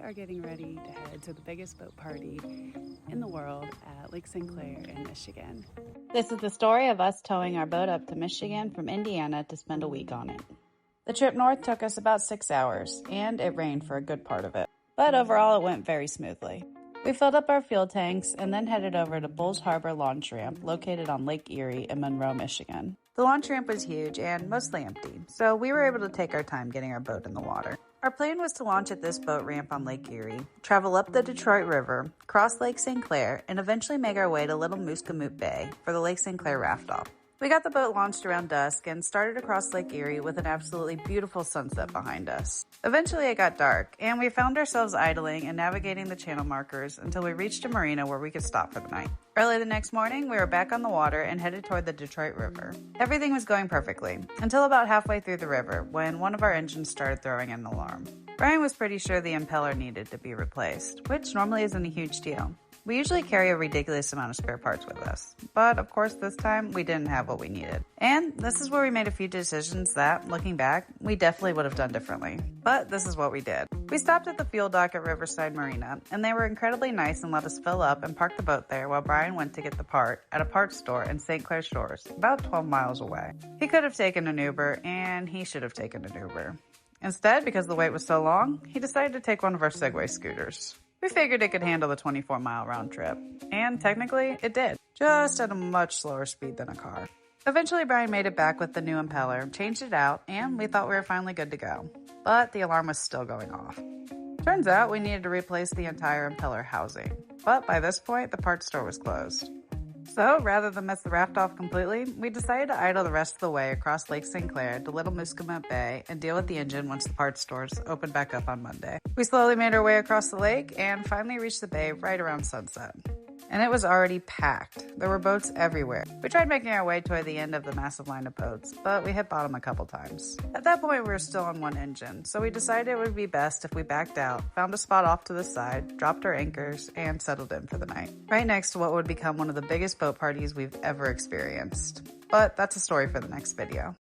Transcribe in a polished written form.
are getting ready to head to the biggest boat party in the world at Lake Clair in Michigan. This is the story of us towing our boat up to Michigan from Indiana to spend a week on it. The trip north took us about 6 hours, and it rained for a good part of it. But overall, it went very smoothly. We filled up our fuel tanks and then headed over to Bulls Harbor Launch Ramp, located on Lake Erie in Monroe, Michigan. The launch ramp was huge and mostly empty, so we were able to take our time getting our boat in the water. Our plan was to launch at this boat ramp on Lake Erie, travel up the Detroit River, cross Lake St. Clair, and eventually make our way to Little Muscatine Bay for the Lake St. Clair raft-off. We got the boat launched around dusk and started across Lake Erie with an absolutely beautiful sunset behind us. Eventually it got dark, and we found ourselves idling and navigating the channel markers until we reached a marina where we could stop for the night. Early the next morning, we were back on the water and headed toward the Detroit River. Everything was going perfectly, until about halfway through the river, when one of our engines started throwing an alarm. Brian was pretty sure the impeller needed to be replaced, which normally isn't a huge deal. We usually carry a ridiculous amount of spare parts with us, but of course this time we didn't have what we needed. And this is where we made a few decisions that, looking back, we definitely would have done differently. But this is what we did. We stopped at the fuel dock at Riverside Marina, and they were incredibly nice and let us fill up and park the boat there while Brian went to get the part at a parts store in St. Clair Shores, about 12 miles away. He could have taken an Uber, and he should have taken an Uber. Instead, because the wait was so long, he decided to take one of our Segway scooters. We figured it could handle the 24-mile round trip, and technically it did, just at a much slower speed than a car. Eventually Brian made it back with the new impeller, changed it out, and we thought we were finally good to go. But the alarm was still going off. Turns out we needed to replace the entire impeller housing, but by this point the parts store was closed. So, rather than mess the raft off completely, we decided to idle the rest of the way across Lake St. Clair to Little Muscatine Bay and deal with the engine once the parts stores opened back up on Monday. We slowly made our way across the lake and finally reached the bay right around sunset. And it was already packed. There were boats everywhere. We tried making our way toward the end of the massive line of boats, but we hit bottom a couple times. At that point, we were still on one engine, so we decided it would be best if we backed out, found a spot off to the side, dropped our anchors, and settled in for the night, right next to what would become one of the biggest boat parties we've ever experienced. But that's a story for the next video.